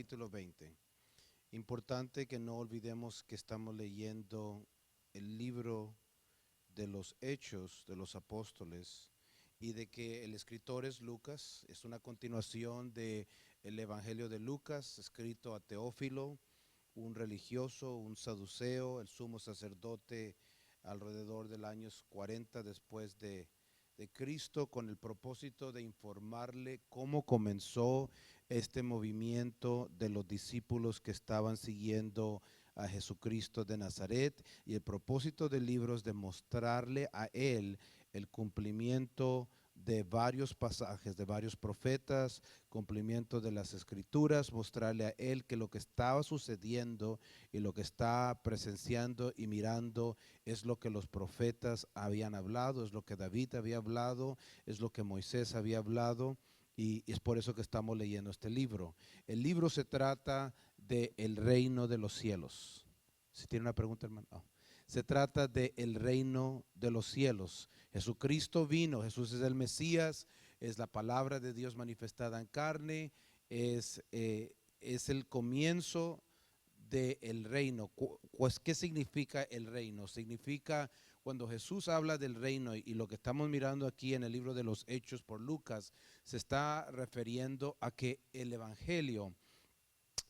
capítulo 20. Importante que no olvidemos que estamos leyendo el libro de los Hechos de los Apóstoles y de que el escritor es Lucas. Es una continuación del Evangelio de Lucas, escrito a Teófilo, un religioso, un saduceo, el sumo sacerdote alrededor del año 40 después de Cristo, con el propósito de informarle cómo comenzó este movimiento de los discípulos que estaban siguiendo a Jesucristo de Nazaret, y el propósito del libro es de mostrarle a él el cumplimiento de varios pasajes, de varios profetas, cumplimiento de las escrituras, mostrarle a él que lo que estaba sucediendo y lo que está presenciando y mirando es lo que los profetas habían hablado, es lo que David había hablado, es lo que Moisés había hablado. Y es por eso que estamos leyendo este libro. El libro se trata del reino de los cielos. Si tiene una pregunta, hermano. Oh. Se trata del reino de los cielos. Jesucristo vino, Jesús es el Mesías, es la palabra de Dios manifestada en carne, es el comienzo del reino. Pues, ¿qué significa el reino? Significa, cuando Jesús habla del reino, y lo que estamos mirando aquí en el libro de los Hechos por Lucas, se está refiriendo a que el evangelio,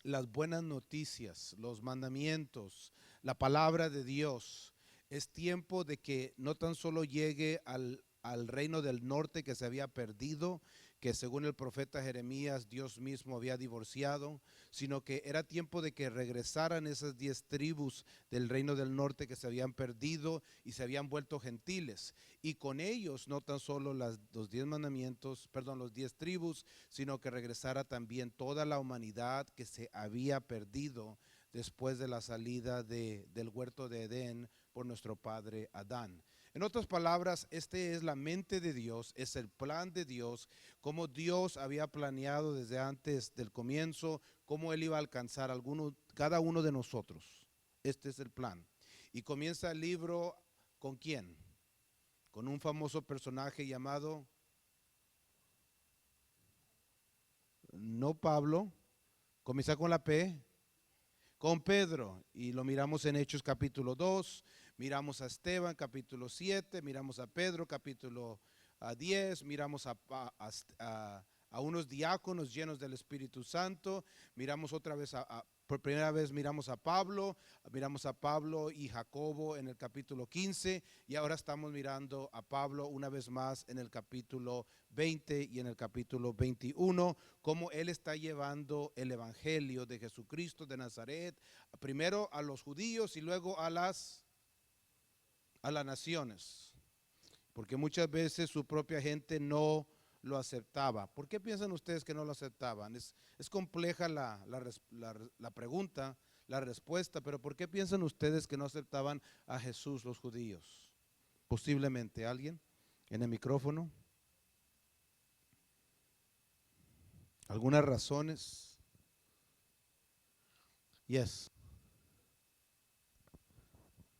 las buenas noticias, los mandamientos, la palabra de Dios, es tiempo de que no tan solo llegue al reino del norte que se había perdido, que según el profeta Jeremías Dios mismo había divorciado, sino que era tiempo de que regresaran esas 10 tribus del reino del norte que se habían perdido y se habían vuelto gentiles, y con ellos no tan solo los 10 mandamientos, perdón, los 10 tribus, sino que regresara también toda la humanidad que se había perdido después de la salida del huerto de Edén por nuestro padre Adán. En otras palabras, este es la mente de Dios, es el plan de Dios, como Dios había planeado desde antes del comienzo, cómo Él iba a alcanzar cada uno de nosotros. Este es el plan. Y comienza el libro ¿con quién? Con un famoso personaje llamado, no Pablo, comienza con la P, con Pedro, y lo miramos en Hechos capítulo 2, miramos a Esteban capítulo 7, miramos a Pedro capítulo 10, miramos a unos diáconos llenos del Espíritu Santo, miramos otra vez por primera vez miramos a Pablo y Jacobo en el capítulo 15, y ahora estamos mirando a Pablo una vez más en el capítulo 20 y en el capítulo 21, cómo él está llevando el evangelio de Jesucristo de Nazaret, primero a los judíos y luego a las naciones, porque muchas veces su propia gente no lo aceptaba. ¿Por qué piensan ustedes que no lo aceptaban? Es compleja la pregunta, la respuesta, pero ¿por qué piensan ustedes que no aceptaban a Jesús los judíos? Posiblemente alguien en el micrófono. ¿Algunas razones? Yes.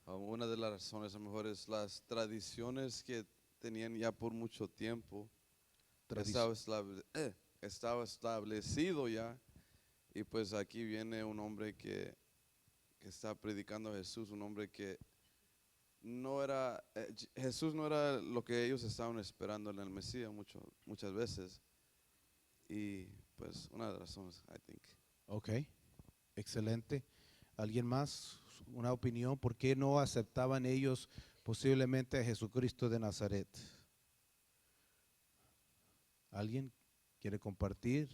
Una de las razones a lo mejor es las tradiciones que tenían ya por mucho tiempo. Estaba establecido ya, y pues aquí viene un hombre que está predicando a Jesús, un hombre que no era, Jesús no era lo que ellos estaban esperando en el Mesías muchas veces, y pues una de las razones, I think. Ok, excelente. ¿Alguien más? ¿Una opinión? ¿Por qué no aceptaban ellos posiblemente a Jesucristo de Nazaret? ¿Alguien quiere compartir?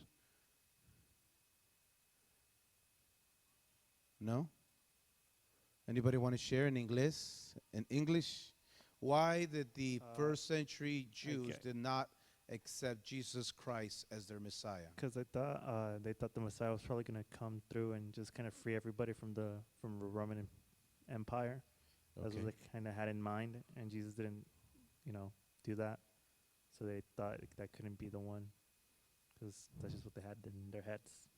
No? Anybody want to share in English? In English, why did the first century Jews did not accept Jesus Christ as their Messiah? Because they thought the Messiah was probably going to come through and just kind of free everybody from the Roman Empire. That's what they kind of had in mind, and Jesus didn't, do that. So they thought that couldn't be the one, because that's just what they had in their heads.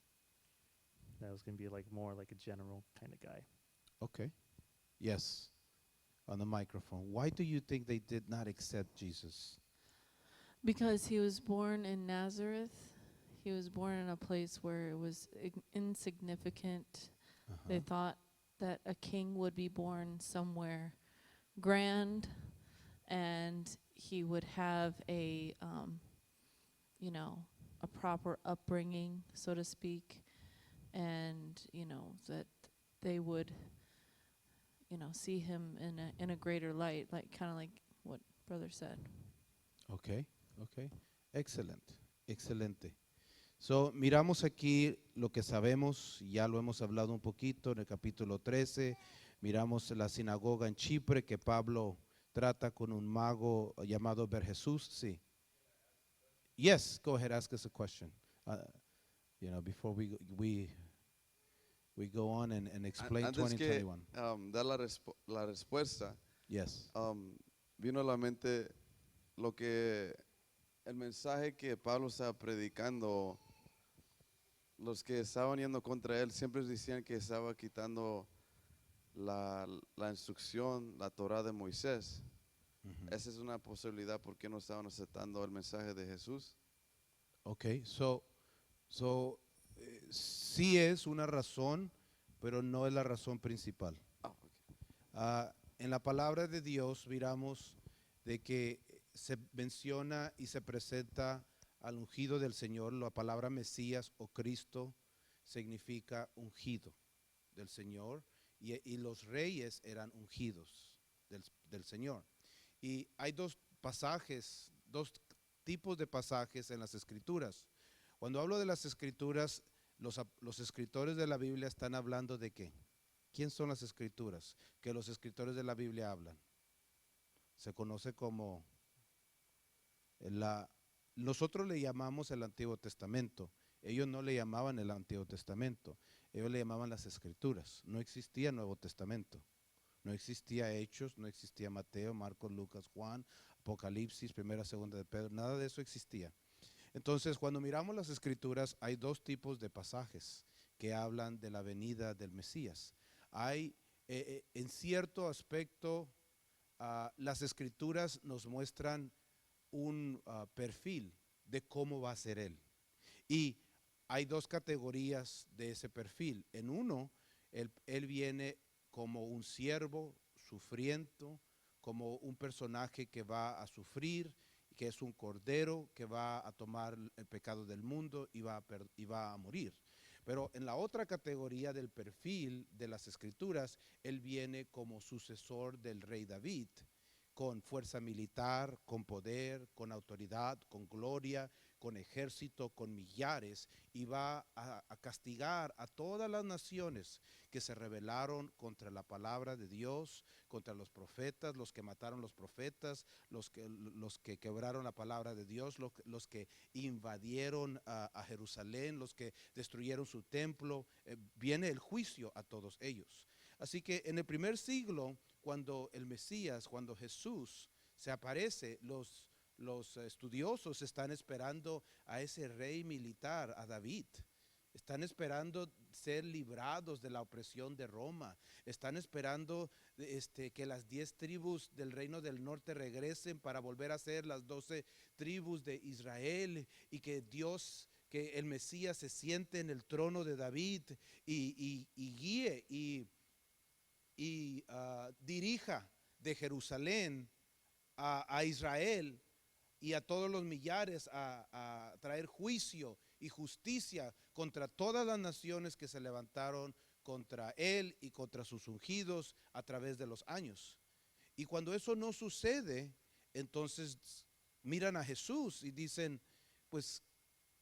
That was going to be more like a general kind of guy. Okay. Yes. On the microphone. Why do you think they did not accept Jesus? Because he was born in Nazareth. he was born in a place where it was insignificant. They thought that a king would be born somewhere grand, and he would have a, you know, a proper upbringing, so to speak, and, you know, that they would, you know, see him in a greater light, like kind of like what brother said. Okay, okay. Excelente, excelente. So, miramos aquí lo que sabemos, ya lo hemos hablado un poquito en el capítulo 13. Miramos la sinagoga en Chipre que Pablo trata con un mago llamado Bar-Jesús. Sí. Yes, go ahead, ask us a question. You know, before we go on and explain Antes que 2021. dar la respuesta, Yes. vino a la mente lo que el mensaje que Pablo estaba predicando. Los que estaban yendo contra él siempre decían que estaba quitando la instrucción, la Torah de Moisés. Esa es una posibilidad porque no estaban aceptando el mensaje de Jesús. Okay, so sí es una razón, pero no es la razón principal. En la palabra de Dios miramos de que se menciona y se presenta al ungido del Señor. La palabra Mesías o Cristo significa ungido del Señor, y los reyes eran ungidos del Señor. Y hay dos tipos de pasajes en las Escrituras. Cuando hablo de las Escrituras, los escritores de la Biblia están hablando de ¿qué? ¿Quién son las Escrituras? Que los escritores de la Biblia hablan. Se conoce como nosotros le llamamos el Antiguo Testamento. Ellos no le llamaban el Antiguo Testamento. Ellos le llamaban las Escrituras. No existía Nuevo Testamento. No existía Hechos, no existía Mateo, Marcos, Lucas, Juan, Apocalipsis, Primera, Segunda de Pedro. Nada de eso existía. Entonces, cuando miramos las Escrituras, hay dos tipos de pasajes que hablan de la venida del Mesías. Hay, en cierto aspecto, las Escrituras nos muestran un perfil de cómo va a ser Él. Y hay dos categorías de ese perfil. En uno, él viene como un siervo sufriendo, como un personaje que va a sufrir, que es un cordero que va a tomar el pecado del mundo y va a morir. Pero en la otra categoría del perfil de las Escrituras, él viene como sucesor del rey David, con fuerza militar, con poder, con autoridad, con gloria, con ejército, con millares, y va a castigar a todas las naciones que se rebelaron contra la palabra de Dios, contra los profetas, los que mataron los profetas, los que quebraron la palabra de Dios, los que invadieron a Jerusalén, los que destruyeron su templo. Viene el juicio a todos ellos. Así que en el primer siglo, cuando el Mesías, cuando Jesús se aparece, los estudiosos están esperando a ese rey militar, a David. Están esperando ser librados de la opresión de Roma. Están esperando que las 10 tribus del reino del norte regresen para volver a ser las 12 tribus de Israel, y que Dios, que el Mesías se siente en el trono de David y guíe y dirija de Jerusalén a Israel y a todos los millares a traer juicio y justicia contra todas las naciones que se levantaron contra él y contra sus ungidos a través de los años. Y cuando eso no sucede, entonces miran a Jesús y dicen, pues,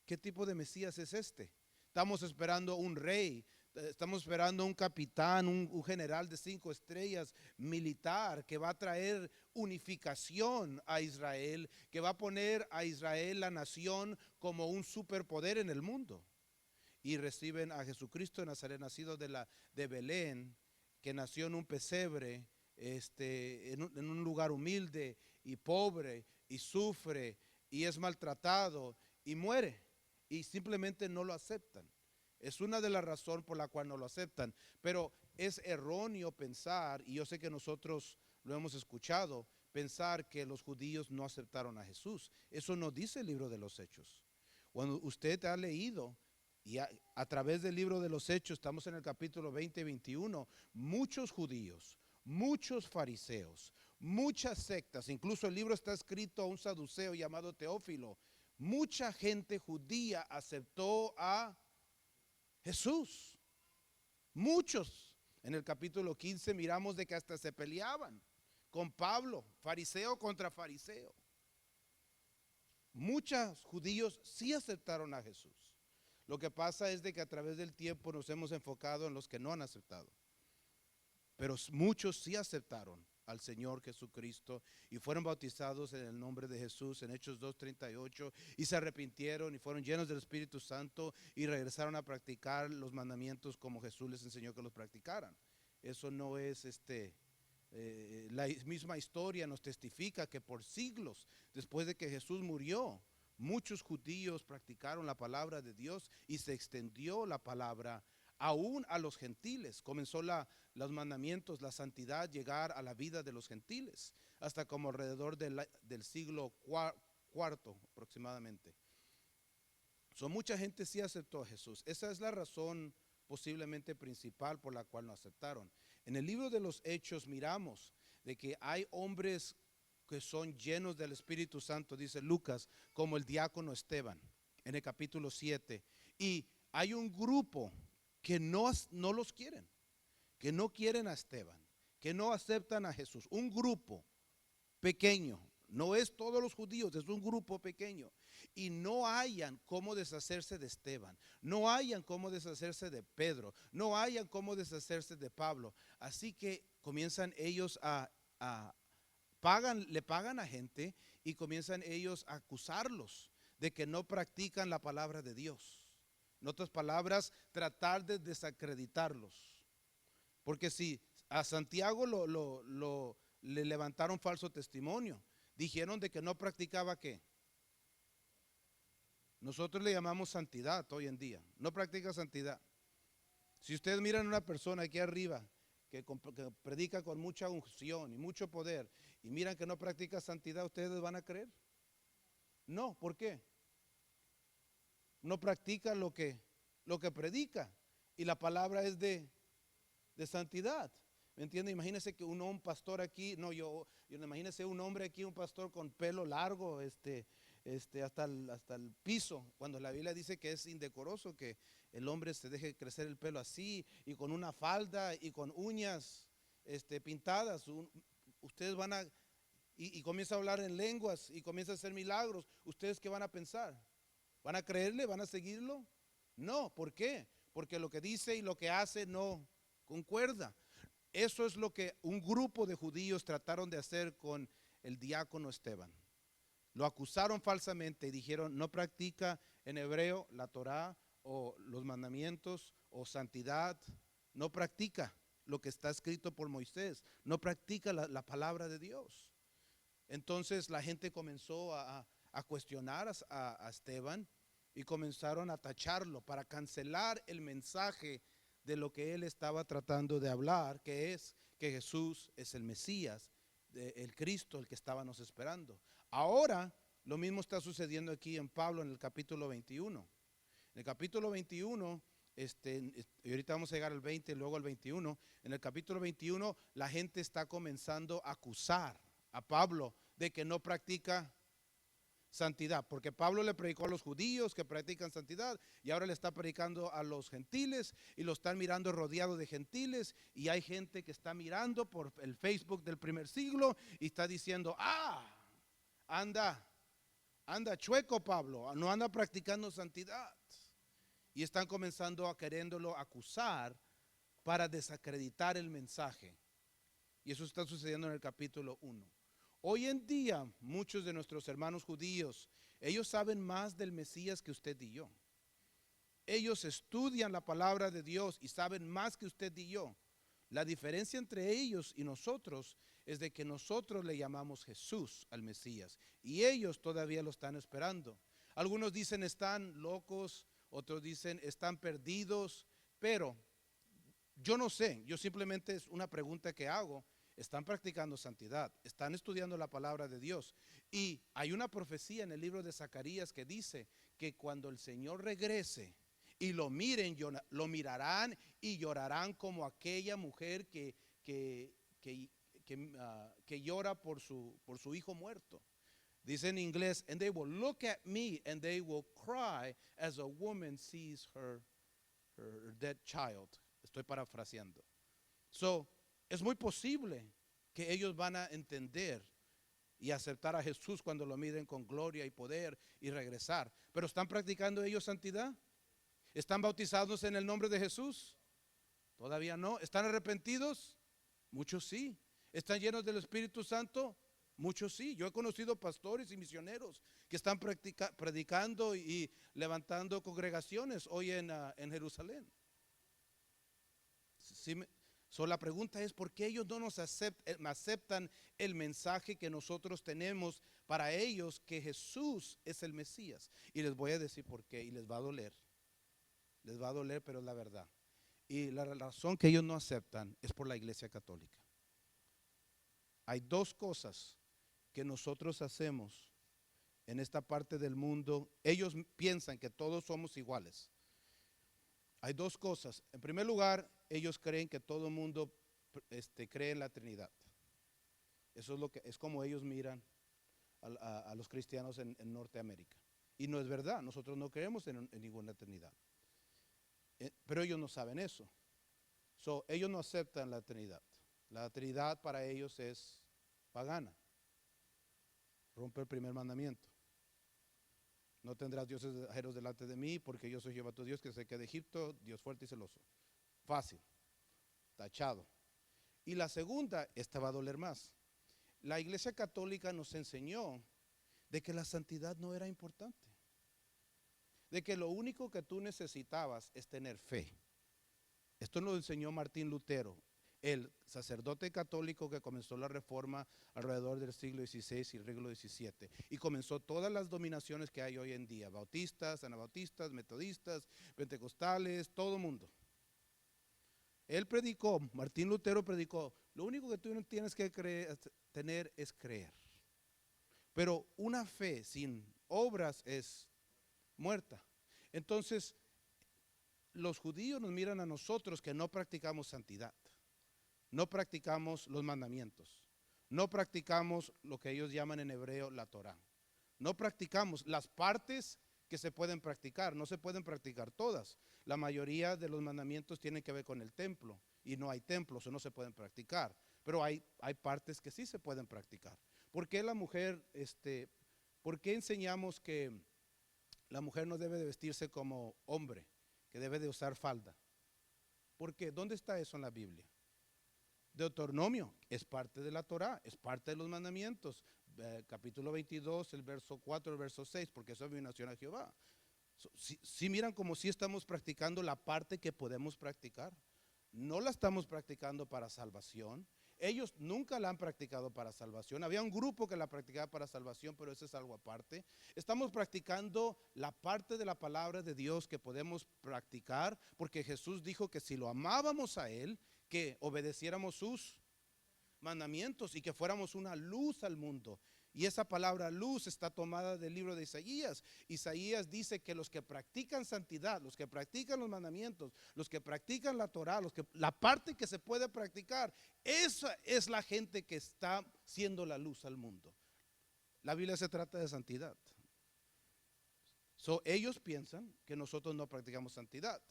¿qué tipo de Mesías es este? Estamos esperando un rey. Estamos esperando un capitán, un general de 5 estrellas militar que va a traer unificación a Israel, que va a poner a Israel, la nación, como un superpoder en el mundo. Y reciben a Jesucristo de Nazaret, nacido de Belén, que nació en un pesebre, en un lugar humilde y pobre, y sufre y es maltratado y muere, y simplemente no lo aceptan. Es una de las razones por la cual no lo aceptan. Pero es erróneo pensar, y yo sé que nosotros lo hemos escuchado, pensar que los judíos no aceptaron a Jesús. Eso no dice el libro de los Hechos. Cuando usted ha leído y a través del libro de los Hechos, estamos en el capítulo 20 y 21, muchos judíos, muchos fariseos, muchas sectas, incluso el libro está escrito a un saduceo llamado Teófilo, mucha gente judía aceptó a Jesús. Muchos. En el capítulo 15 miramos de que hasta se peleaban con Pablo, fariseo contra fariseo. Muchos judíos sí aceptaron a Jesús. Lo que pasa es de que a través del tiempo nos hemos enfocado en los que no han aceptado. Pero muchos sí aceptaron al Señor Jesucristo y fueron bautizados en el nombre de Jesús en Hechos 2:38 y se arrepintieron y fueron llenos del Espíritu Santo y regresaron a practicar los mandamientos como Jesús les enseñó que los practicaran. Eso no es la misma historia nos testifica que por siglos después de que Jesús murió, muchos judíos practicaron la palabra de Dios y se extendió la palabra aún a los gentiles. Comenzó los mandamientos, la santidad, llegar a la vida de los gentiles, hasta como alrededor del siglo IV aproximadamente. Mucha gente sí aceptó a Jesús. Esa es la razón posiblemente principal por la cual no aceptaron. En el libro de los Hechos miramos de que hay hombres que son llenos del Espíritu Santo, dice Lucas, como el diácono Esteban, en el capítulo 7. Y hay un grupo que no los quieren, que no quieren a Esteban, que no aceptan a Jesús. Un grupo pequeño, no es todos los judíos, es un grupo pequeño. Y no hayan cómo deshacerse de Esteban, no hayan cómo deshacerse de Pedro, no hayan cómo deshacerse de Pablo. Así que comienzan ellos le pagan a gente y comienzan ellos a acusarlos de que no practican la palabra de Dios. En otras palabras, tratar de desacreditarlos. Porque si a Santiago le levantaron falso testimonio, dijeron de que no practicaba ¿qué? Nosotros le llamamos santidad hoy en día. No practica santidad. Si ustedes miran a una persona aquí arriba que predica con mucha unción y mucho poder y miran que no practica santidad, ¿ustedes van a creer? No, ¿por qué? No practica lo que predica y la palabra es de santidad. ¿Me entiende? Imagínese que un pastor aquí, imagínese un hombre aquí, un pastor con pelo largo, hasta el piso, cuando la Biblia dice que es indecoroso que el hombre se deje crecer el pelo así y con una falda y con uñas pintadas. Ustedes van a y comienza a hablar en lenguas y comienza a hacer milagros. ¿Ustedes qué van a pensar? ¿Van a creerle? ¿Van a seguirlo? No, ¿por qué? Porque lo que dice y lo que hace no concuerda. Eso es lo que un grupo de judíos trataron de hacer con el diácono Esteban. Lo acusaron falsamente y dijeron, no practica en hebreo la Torá o los mandamientos o santidad, no practica lo que está escrito por Moisés, no practica la palabra de Dios. Entonces la gente comenzó a cuestionar a Esteban y comenzaron a tacharlo para cancelar el mensaje de lo que él estaba tratando de hablar, que es que Jesús es el Mesías, el Cristo, el que estábamos esperando. Ahora lo mismo está sucediendo aquí en Pablo en el capítulo 21. En el capítulo 21, y ahorita vamos a llegar al 20 y luego al 21. En el capítulo 21 la gente está comenzando a acusar a Pablo de que no practica santidad, porque Pablo le predicó a los judíos que practican santidad y ahora le está predicando a los gentiles y lo están mirando rodeado de gentiles y hay gente que está mirando por el Facebook del primer siglo y está diciendo, anda chueco Pablo, no anda practicando santidad, y están comenzando a queriéndolo acusar para desacreditar el mensaje. Y eso está sucediendo en el capítulo 1. Hoy en día, muchos de nuestros hermanos judíos, ellos saben más del Mesías que usted y yo. Ellos estudian la palabra de Dios y saben más que usted y yo. La diferencia entre ellos y nosotros es de que nosotros le llamamos Jesús al Mesías y ellos todavía lo están esperando. Algunos dicen están locos, otros dicen están perdidos, pero yo no sé, yo simplemente es una pregunta que hago. Están practicando santidad, están estudiando la palabra de Dios. Y hay una profecía en el libro de Zacarías que dice que cuando el Señor regrese y lo miren, lo mirarán y llorarán como aquella mujer que llora por su hijo muerto. Dice en inglés, and they will look at me and they will cry as a woman sees her dead child. Estoy parafraseando. So, es muy posible que ellos van a entender y aceptar a Jesús cuando lo miren con gloria y poder y regresar. Pero ¿están practicando ellos santidad? ¿Están bautizados en el nombre de Jesús? Todavía no. ¿Están arrepentidos? Muchos sí. ¿Están llenos del Espíritu Santo? Muchos sí. Yo he conocido pastores y misioneros que están predicando y levantando congregaciones hoy en Jerusalén. La pregunta es, ¿por qué ellos no nos aceptan el mensaje que nosotros tenemos para ellos, que Jesús es el Mesías? Y les voy a decir por qué, y les va a doler. Les va a doler, pero es la verdad. Y la razón que ellos no aceptan es por la Iglesia Católica. Hay dos cosas que nosotros hacemos en esta parte del mundo. Ellos piensan que todos somos iguales. Hay dos cosas. En primer lugar, ellos creen que todo el mundo cree en la Trinidad. Eso es como ellos miran a los cristianos en Norteamérica. Y no es verdad, nosotros no creemos en ninguna Trinidad. Pero ellos no saben eso. Ellos no aceptan la Trinidad. La Trinidad para ellos es pagana. Rompe el primer mandamiento. No tendrás dioses ajenos delante de mí, porque yo soy Jehová tu Dios, que saqué de Egipto, Dios fuerte y celoso. Fácil, tachado. Y la segunda, esta va a doler más. La Iglesia Católica nos enseñó de que la santidad no era importante. De que lo único que tú necesitabas es tener fe. Esto nos enseñó Martín Lutero, el sacerdote católico que comenzó la reforma alrededor del siglo XVI y el siglo XVII, y comenzó todas las dominaciones que hay hoy en día: bautistas, anabautistas, metodistas, pentecostales, todo mundo. Él predicó, Martín Lutero predicó, lo único que tú no tienes que tener es creer. Pero una fe sin obras es muerta. Entonces, los judíos nos miran a nosotros que no practicamos santidad. No practicamos los mandamientos. No practicamos lo que ellos llaman en hebreo la Torah. No practicamos las partes que se pueden practicar. No se pueden practicar todas. La mayoría de los mandamientos tienen que ver con el templo. Y no hay templos, o no se pueden practicar. Pero hay partes que sí se pueden practicar. ¿Por qué la mujer, por qué enseñamos que la mujer no debe de vestirse como hombre, que debe de usar falda? ¿Por qué? ¿Dónde está eso en la Biblia? Deuteronomio es parte de la Torah, es parte de los mandamientos. Capítulo 22, el verso 4, el verso 6, porque eso es abominación a Jehová. Si miran como si estamos practicando la parte que podemos practicar. No la estamos practicando para salvación. Ellos nunca la han practicado para salvación. Había un grupo que la practicaba para salvación, pero eso es algo aparte. Estamos practicando la parte de la palabra de Dios que podemos practicar, porque Jesús dijo que si lo amábamos a Él, que obedeciéramos sus mandamientos y que fuéramos una luz al mundo. Y esa palabra luz está tomada del libro de Isaías. Isaías dice que los que practican santidad, los que practican los mandamientos, los que practican la Torah, la parte que se puede practicar, esa es la gente que está siendo la luz al mundo. La Biblia se trata de santidad. Ellos piensan que nosotros no practicamos santidad.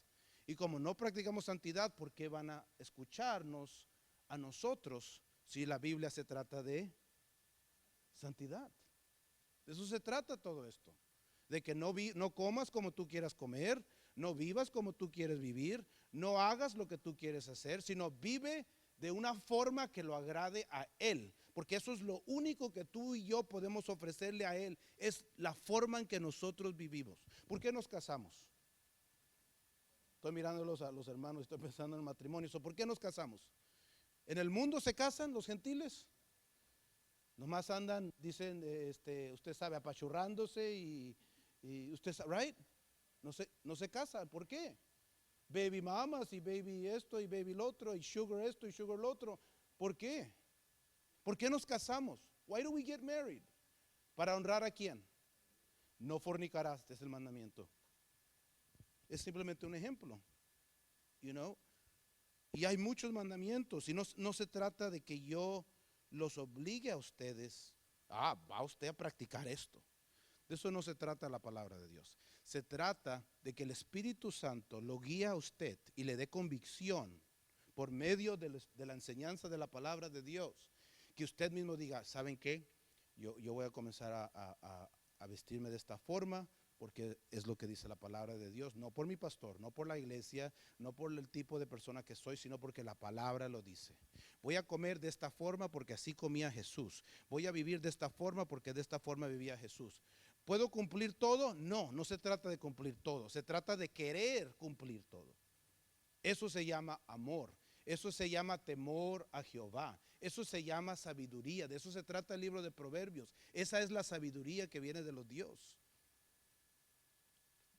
Y como no practicamos santidad, ¿por qué van a escucharnos a nosotros si la Biblia se trata de santidad? De eso se trata todo esto. De que no comas como tú quieras comer, no vivas como tú quieres vivir, no hagas lo que tú quieres hacer, sino vive de una forma que lo agrade a Él. Porque eso es lo único que tú y yo podemos ofrecerle a Él, es la forma en que nosotros vivimos. ¿Por qué nos casamos? Estoy mirándolos a los hermanos, estoy pensando en el matrimonio. ¿Por qué nos casamos? ¿En el mundo se casan los gentiles? Nomás andan, dicen, usted sabe, apachurrándose y usted sabe, right? No se casan. ¿Por qué? Baby mamas y baby esto y baby lo otro y sugar esto y sugar lo otro. ¿Por qué? ¿Por qué nos casamos? Why do we get married? ¿Para honrar a quién? No fornicarás, este es el mandamiento. Es simplemente un ejemplo, you know. Y hay muchos mandamientos y no se trata de que yo los obligue a ustedes. Va usted a practicar esto. De eso no se trata la palabra de Dios. Se trata de que el Espíritu Santo lo guíe a usted y le dé convicción por medio de la enseñanza de la palabra de Dios. Que usted mismo diga, ¿saben qué? Yo voy a comenzar a vestirme de esta forma porque es lo que dice la palabra de Dios. No por mi pastor, no por la iglesia, no por el tipo de persona que soy, sino porque la palabra lo dice. Voy a comer de esta forma porque así comía Jesús. Voy a vivir de esta forma porque de esta forma vivía Jesús. ¿Puedo cumplir todo? No, no se trata de cumplir todo. Se trata de querer cumplir todo. Eso se llama amor. Eso se llama temor a Jehová. Eso se llama sabiduría. De eso se trata el libro de Proverbios. Esa es la sabiduría que viene de los Dios.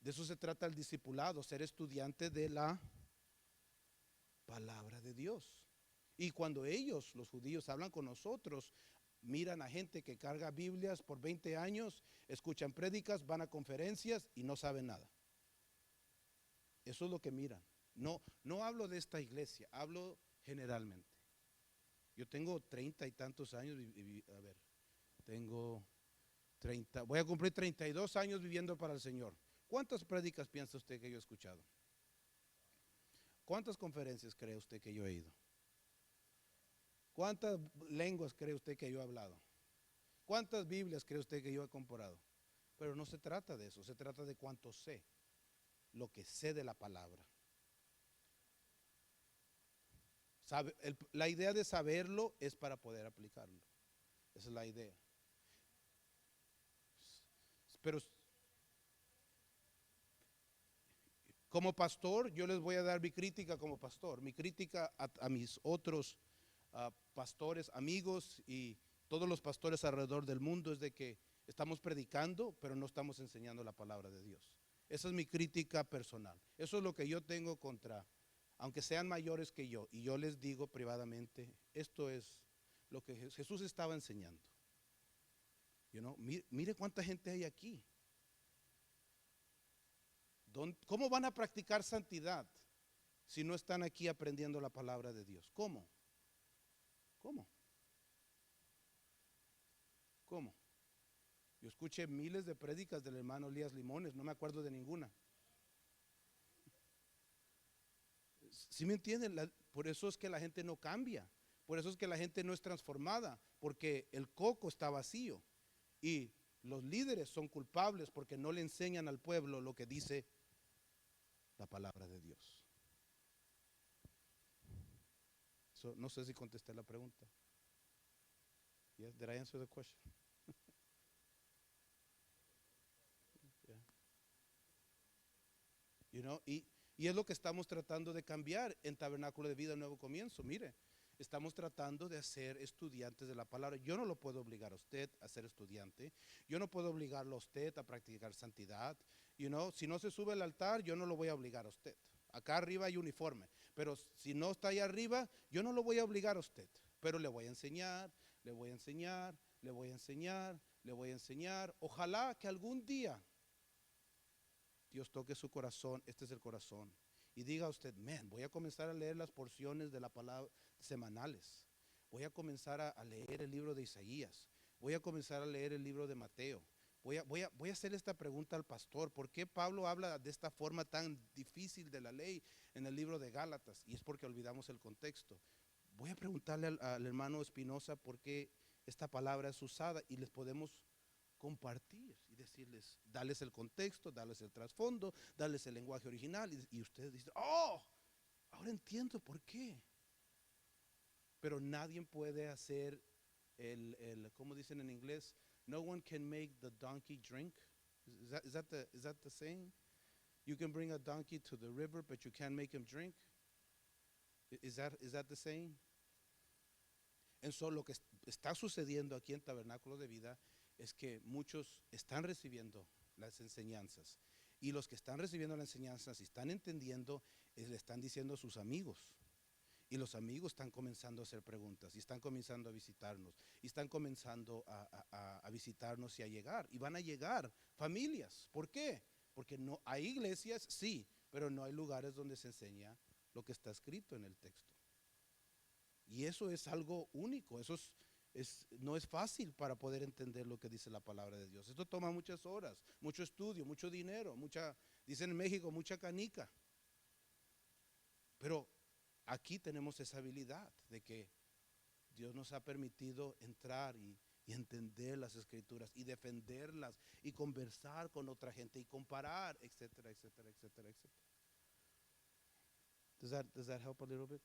De eso se trata el discipulado, ser estudiante de la palabra de Dios. Y cuando ellos, los judíos, hablan con nosotros, miran a gente que carga Biblias por 20 años, escuchan prédicas, van a conferencias y no saben nada. Eso es lo que miran. No hablo de esta iglesia, hablo generalmente. Yo tengo 30 y tantos años, voy a cumplir 32 años viviendo para el Señor. ¿Cuántas prédicas piensa usted que yo he escuchado? ¿Cuántas conferencias cree usted que yo he ido? ¿Cuántas lenguas cree usted que yo he hablado? ¿Cuántas Biblias cree usted que yo he comprado? Pero no se trata de eso, se trata de cuánto sé, lo que sé de la palabra. La idea de saberlo es para poder aplicarlo. Esa es la idea. Pero como pastor, yo les voy a dar mi crítica como pastor. Mi crítica a mis otros pastores, amigos y todos los pastores alrededor del mundo es de que estamos predicando, pero no estamos enseñando la palabra de Dios. Esa es mi crítica personal. Eso es lo que yo tengo contra, aunque sean mayores que yo, y yo les digo privadamente, esto es lo que Jesús estaba enseñando. Mire cuánta gente hay aquí. ¿Cómo van a practicar santidad si no están aquí aprendiendo la palabra de Dios? ¿Cómo? Yo escuché miles de prédicas del hermano Elías Limones, no me acuerdo de ninguna. ¿Sí me entienden? Por eso es que la gente no cambia, por eso es que la gente no es transformada, porque el coco está vacío y los líderes son culpables porque no le enseñan al pueblo lo que dice la palabra de Dios. No sé si contesté la pregunta. Yes, did I answer the question? Yeah. Y es lo que estamos tratando de cambiar en Tabernáculo de Vida Nuevo Comienzo. Mire, estamos tratando de ser estudiantes de la palabra. Yo no lo puedo obligar a usted a ser estudiante. Yo no puedo obligarlo a usted a practicar santidad. Si no se sube al altar, yo no lo voy a obligar a usted. Acá arriba hay uniforme, pero si no está ahí arriba, yo no lo voy a obligar a usted. Pero le voy a enseñar, le voy a enseñar, le voy a enseñar, le voy a enseñar. Ojalá que algún día Dios toque su corazón, este es el corazón, y diga a usted, voy a comenzar a leer las porciones de la palabra semanales. Voy a comenzar a leer el libro de Isaías. Voy a comenzar a leer el libro de Mateo. Voy a hacer esta pregunta al pastor. ¿Por qué Pablo habla de esta forma tan difícil de la ley en el libro de Gálatas? Y es porque olvidamos el contexto. Voy a preguntarle al hermano Espinosa por qué esta palabra es usada y les podemos compartir y decirles, darles el contexto, darles el trasfondo, darles el lenguaje original y ustedes dicen, ahora entiendo por qué. Pero nadie puede hacer ¿cómo dicen en inglés? No one can make the donkey drink. Is that the saying? You can bring a donkey to the river, but you can't make him drink. Is that the saying? Eso lo que está sucediendo aquí en Tabernáculo de Vida es que muchos están recibiendo las enseñanzas y los que están recibiendo las enseñanzas y están entendiendo, le están diciendo a sus amigos Y los amigos están comenzando a hacer preguntas y están comenzando a visitarnos y están comenzando a visitarnos y a llegar. Y van a llegar familias. ¿Por qué? Porque no hay iglesias, sí, pero no hay lugares donde se enseña lo que está escrito en el texto. Y eso es algo único, no es fácil para poder entender lo que dice la palabra de Dios. Esto toma muchas horas, mucho estudio, mucho dinero, dicen en México, mucha canica. Pero aquí tenemos esa habilidad de que Dios nos ha permitido entrar y entender las escrituras y defenderlas y conversar con otra gente y comparar, etcétera, etcétera, etcétera, etcétera. Does that help a little bit?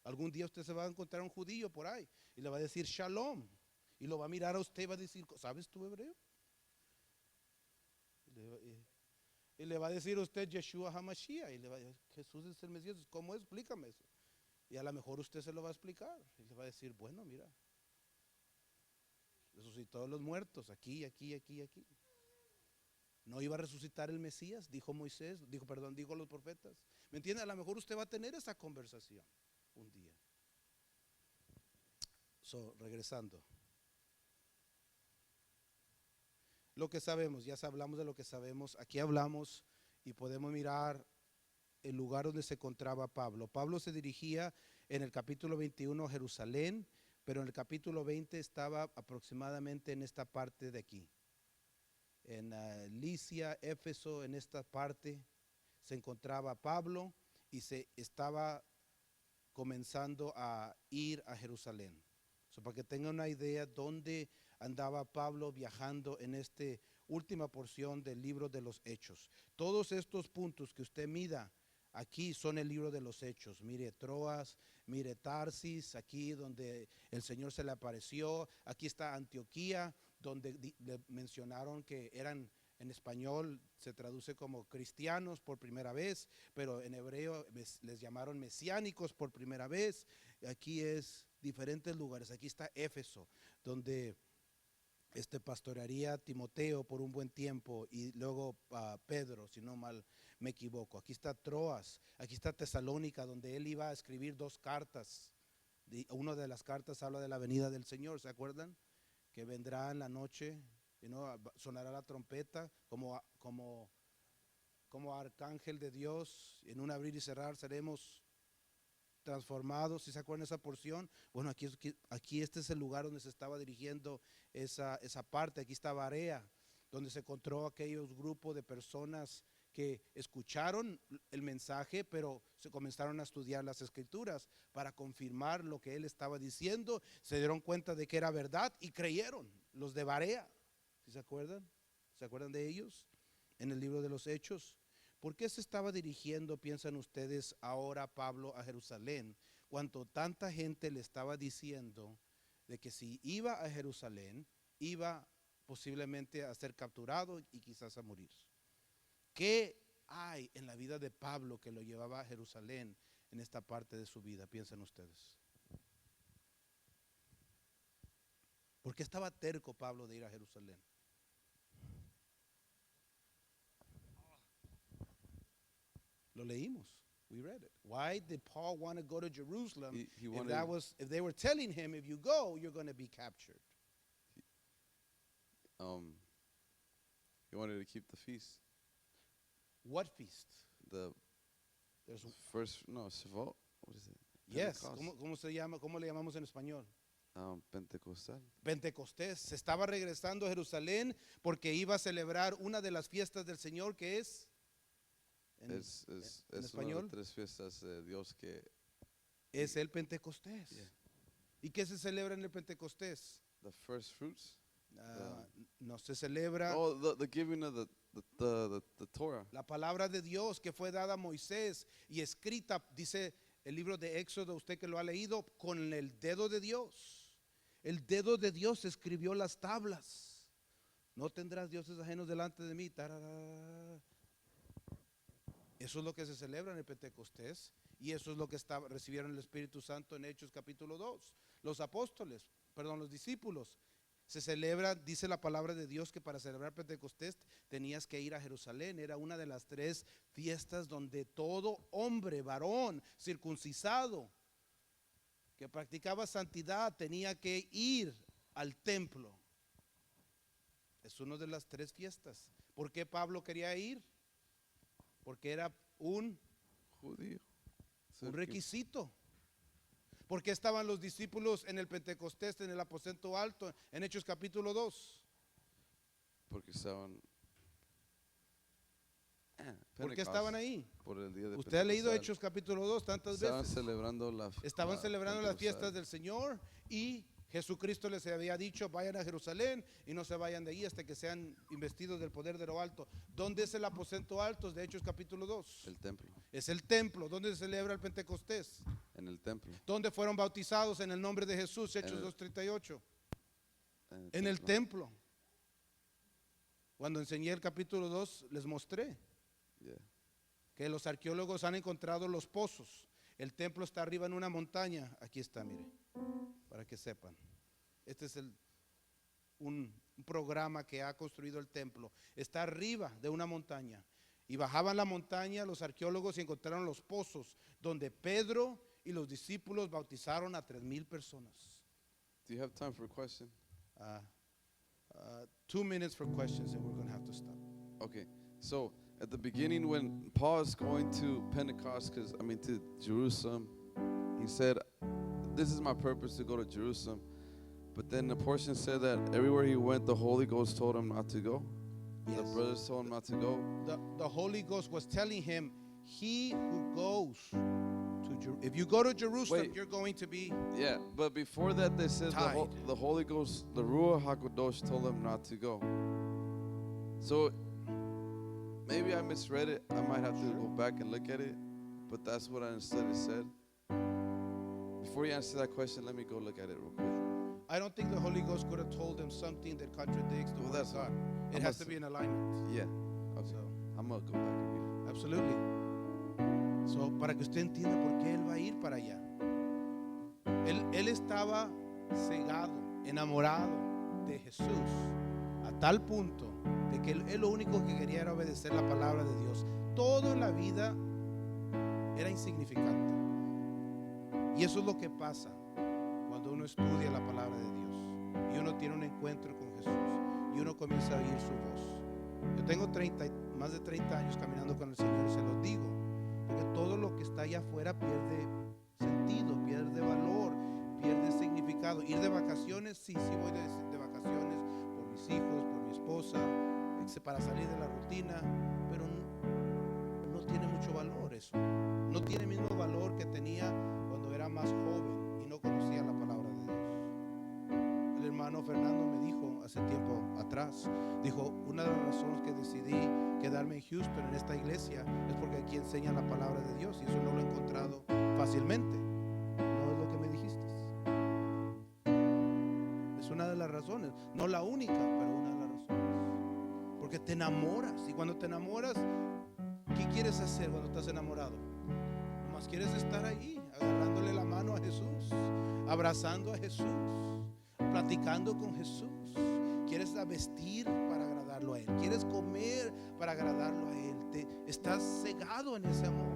Algún día usted se va a encontrar un judío por ahí y le va a decir shalom y lo va a mirar a usted y va a decir, ¿sabes tú hebreo? Y le va a decir a usted Yeshua HaMashiach y le va a decir, Jesús es el Mesías, ¿cómo es? Explícame eso. Y a lo mejor usted se lo va a explicar y le va a decir, bueno, mira, resucitó a los muertos aquí, aquí, aquí, aquí. No iba a resucitar el Mesías, dijo Moisés, dijo los profetas. ¿Me entiende? A lo mejor usted va a tener esa conversación un día. Regresando. Lo que sabemos, ya hablamos de lo que sabemos. Aquí hablamos y podemos mirar el lugar donde se encontraba Pablo. Pablo se dirigía en el capítulo 21 a Jerusalén, pero en el capítulo 20 estaba aproximadamente en esta parte de aquí. En Licia, Éfeso, en esta parte se encontraba Pablo y se estaba comenzando a ir a Jerusalén. Para que tengan una idea dónde andaba Pablo viajando en esta última porción del libro de los Hechos. Todos estos puntos que usted mida aquí son el libro de los Hechos. Mire Troas, mire Tarsis, aquí donde el Señor se le apareció. Aquí está Antioquía, donde le mencionaron que eran, en español se traduce como cristianos por primera vez, pero en hebreo les llamaron mesiánicos por primera vez. Aquí es diferentes lugares. Aquí está Éfeso, donde pastorearía Timoteo por un buen tiempo, y luego Pedro, si no mal me equivoco. Aquí está Troas, aquí está Tesalónica, donde él iba a escribir 2 cartas. Una de las cartas habla de la venida del Señor, ¿se acuerdan? Que vendrá en la noche, sonará la trompeta como arcángel de Dios, en un abrir y cerrar seremos transformados. ¿Sí se acuerdan esa porción? Bueno, aquí este es el lugar donde se estaba dirigiendo esa parte. Aquí está Barea, donde se encontró aquellos grupos de personas que escucharon el mensaje, pero se comenzaron a estudiar las escrituras para confirmar lo que él estaba diciendo. Se dieron cuenta de que era verdad y creyeron. Los de Barea, ¿sí se acuerdan? ¿Se acuerdan de ellos? En el libro de los Hechos. ¿Por qué se estaba dirigiendo, piensan ustedes, ahora Pablo a Jerusalén, cuando tanta gente le estaba diciendo de que si iba a Jerusalén, iba posiblemente a ser capturado y quizás a morir? ¿Qué hay en la vida de Pablo que lo llevaba a Jerusalén en esta parte de su vida, piensan ustedes? ¿Por qué estaba terco Pablo de ir a Jerusalén? Lo leímos. We read it. Why did Paul want to go to Jerusalem He wanted, if they were telling him, if you go, you're going to be captured? he wanted to keep the feast. What feast? The There's Shavuot. What is it? yes. Pentecost. ¿Cómo se llama? ¿Cómo le llamamos en español? Pentecostal. Pentecostés. Se estaba regresando a Jerusalén porque iba a celebrar una de las fiestas del Señor, que es Es en una de español las 3 fiestas de Dios que es el Pentecostés. Yeah. ¿Y qué se celebra en el Pentecostés? the first fruits. No se celebra The giving of the Torah. la palabra de Dios que fue dada a Moisés y escrita, dice el libro de Éxodo, usted que lo ha leído, con el dedo de Dios. El dedo de Dios escribió las tablas. No tendrás dioses ajenos delante de mí. Tarará. Eso es lo que se celebra en el Pentecostés, y eso es lo que recibieron el Espíritu Santo en Hechos capítulo 2. Los discípulos. Se celebra, dice la palabra de Dios, que para celebrar Pentecostés tenías que ir a Jerusalén. Era una de las 3 fiestas donde todo hombre, varón, circuncisado, que practicaba santidad tenía que ir al templo. Es una de las 3 fiestas. ¿Por qué Pablo quería ir? Porque era un Judío. requisito. ¿Por qué estaban los discípulos en el Pentecostés, en el aposento alto, en Hechos capítulo 2? Porque estaban. ¿Por qué estaban ahí? Por el día de Usted ha leído Pentecostal. Hechos capítulo 2 tantas Estaban veces. celebrando Estaban celebrando las Pentecostal. fiestas del Señor y Jesucristo les había dicho, vayan a Jerusalén y no se vayan de ahí hasta que sean investidos del poder de lo alto. ¿Dónde es el aposento alto de Hechos capítulo 2? El templo. Es el templo. ¿Dónde se celebra el Pentecostés? En el templo. ¿Dónde fueron bautizados en el nombre de Jesús? Hechos En el- 2:38. En el templo. Cuando enseñé el capítulo 2 les mostré Yeah. que los arqueólogos han encontrado los pozos. El templo está arriba en una montaña. Aquí está, mire, para que sepan. Este es un programa que ha construido el templo. Está arriba de una montaña. Y bajaban la montaña los arqueólogos y encontraron los pozos donde Pedro y los discípulos bautizaron a 3,000 personas. Do you have time for a question? 2 minutes for questions and we're going to have to stop. Okay. So at the beginning, when Paul is going to Pentecost, to Jerusalem, he said, "This is my purpose to go to Jerusalem." But then the portion said that everywhere he went, the Holy Ghost told him not to go. The Yes. brothers told him not to go. The Holy Ghost was telling him, he who goes to if you go to Jerusalem, Wait. you're going to be Yeah, but before that, they said Tied. the Holy Ghost, the Ruach HaKodesh, told him not to go. So maybe I misread it. I might have to go back and look at it. But that's what I understood it said. Before you answer that question, let me go look at it real quick. I don't think the Holy Ghost could have told him something that contradicts the Well, word of that's God. I It has to must- be in alignment. Yeah. Okay. So, I'm going to go back and read it. absolutely. So, para que usted entienda por qué él va a ir para allá. Él estaba cegado, enamorado de Jesús, a tal punto de que él lo único que quería era obedecer la palabra de Dios. Todo en la vida era insignificante. Y eso es lo que pasa cuando uno estudia la palabra de Dios y uno tiene un encuentro con Jesús y uno comienza a oír su voz. Yo tengo más de 30 años caminando con el Señor y se los digo, porque todo lo que está allá afuera pierde sentido, pierde valor, pierde significado. Ir de vacaciones, sí voy de vacaciones por mis hijos, por mi esposa, para salir de la rutina, pero no tiene mucho valor eso. No tiene el mismo valor que tenía cuando era más joven y no conocía la palabra de Dios. El hermano Fernando me dijo hace tiempo atrás, dijo, una de las razones que decidí quedarme en Houston, en esta iglesia, es porque aquí enseñan la palabra de Dios y eso no lo he encontrado fácilmente. No es lo que me dijiste. Es una de las razones, no la única, pero una de las razones. Porque te enamoras y cuando te enamoras, ¿qué quieres hacer cuando estás enamorado? Nomás quieres estar ahí, agarrándole la mano a Jesús, abrazando a Jesús, platicando con Jesús. Quieres vestir para agradarlo a Él, quieres comer para agradarlo a Él. Estás cegado en ese amor.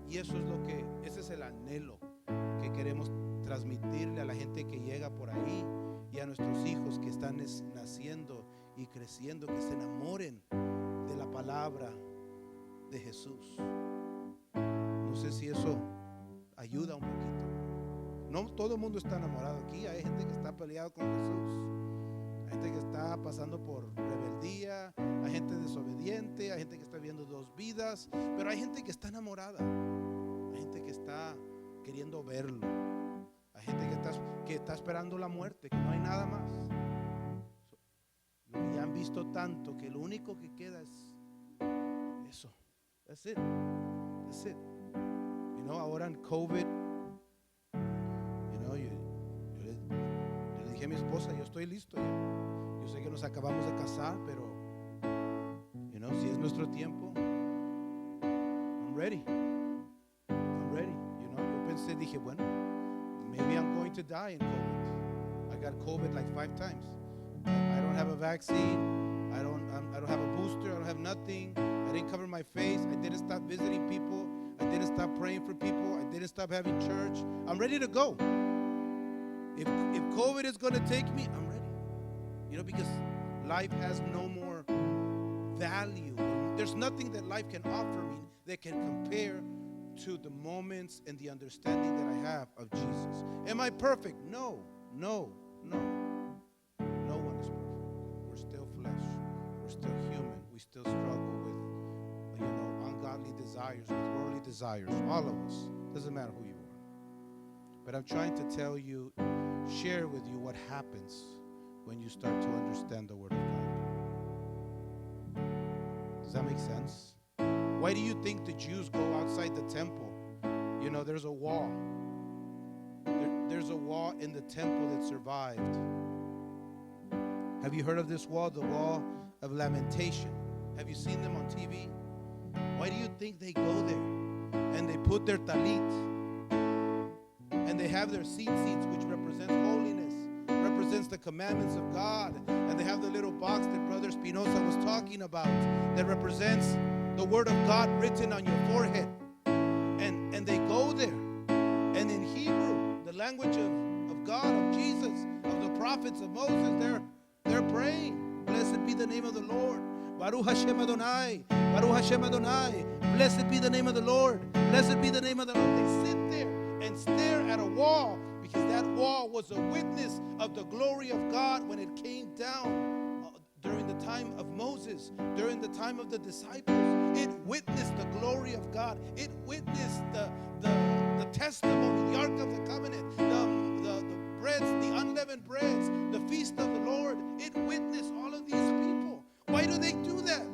Y eso es ese es el anhelo que queremos transmitirle a la gente que llega por ahí y a nuestros hijos que están naciendo y creciendo, que se enamoren de la palabra de Jesús. No sé si eso ayuda un poquito. No todo el mundo está enamorado aquí. Hay gente que está peleado con Jesús. Hay gente que está pasando por rebeldía. Hay gente desobediente. Hay gente que está viviendo 2 vidas. Pero hay gente que está enamorada. Hay gente que está queriendo verlo. Hay gente que está esperando la muerte, que no hay nada más. Y han visto tanto que lo único que queda es eso. That's it. That's it. Ahora en COVID, yo le dije a mi esposa, yo estoy listo ya. Yo sé que nos acabamos de casar, pero si es nuestro tiempo, I'm ready. I'm ready. Yo pensé, dije, bueno, maybe I'm going to die in COVID. I got COVID like 5 times. I don't have a vaccine. I don't have a booster. I don't have nothing. I didn't cover my face. I didn't stop visiting people. I didn't stop praying for people. I didn't stop having church. I'm ready to go. If COVID is going to take me, I'm ready. You know, because life has no more value. There's nothing that life can offer me that can compare to the moments and the understanding that I have of Jesus. Am I perfect? No, no, no. No one is perfect. We're still flesh. We're still human. We still struggle with, ungodly desires, with worldly desires. All of us. Doesn't matter who you are. But I'm trying to tell you, share with you what happens when you start to understand the Word of God. Does that make sense? Why do you think the Jews go outside the temple? You know, there's a wall. There's a wall in the temple that survived. Have you heard of this wall? The wall of lamentation. Have you seen them on TV? Why do you think they go there? And they put their talit. And they have their seats, which represents holiness, represents the commandments of God. And they have the little box that Brother Spinoza was talking about that represents the Word of God written on your forehead. And they go there. And in Hebrew, the language of God, of Jesus, of the prophets, of Moses, they're praying. Blessed be the name of the Lord. Baruch Hashem Adonai. Baruch Hashem Adonai. Blessed be the name of the Lord. Blessed be the name of the Lord. They sit there and stare at a wall, because that wall was a witness of the glory of God when it came down during the time of Moses, during the time of the disciples. It witnessed the glory of God. It witnessed the testimony, the Ark of the Covenant, the breads, the unleavened breads, the feast of the Lord. It witnessed all of these people. Why do they do that?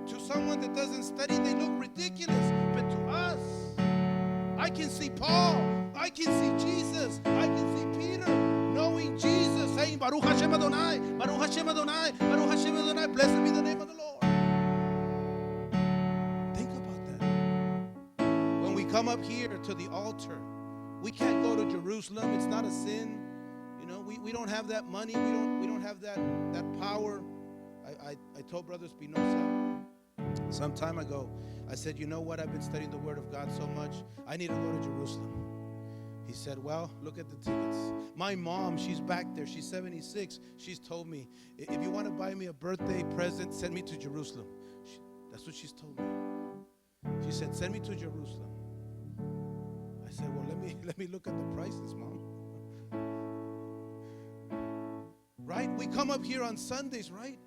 To someone that doesn't study, they look ridiculous. But to us, I can see Paul. I can see Jesus. I can see Peter knowing Jesus, saying, Baruch Hashem Adonai, Baruch Hashem Adonai, Baruch Hashem Adonai, blessed be the name of the Lord. Think about that. When we come up here to the altar, we can't go to Jerusalem. It's not a sin. You know, we don't have that money. We don't have that power. I told Brother Spinoza some time ago, I said, you know what? I've been studying the Word of God so much, I need to go to Jerusalem. He said, well, look at the tickets. My mom, she's back there. She's 76. She's told me, if you want to buy me a birthday present, send me to Jerusalem. That's what she's told me. She said, send me to Jerusalem. I said, well, let me look at the prices, Mom. Right? We come up here on Sundays, right?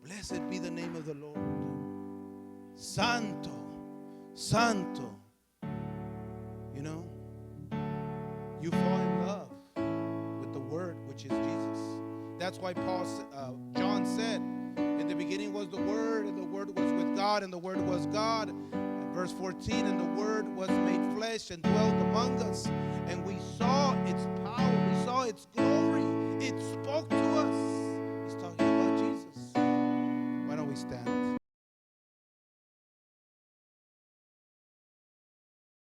Blessed be the name of the Lord. Santo, Santo. You know, you fall in love with the Word, which is Jesus. That's why John said, in the beginning was the Word, and the Word was with God, and the Word was God. Verse 14, and the Word was made flesh and dwelt among us, and we saw its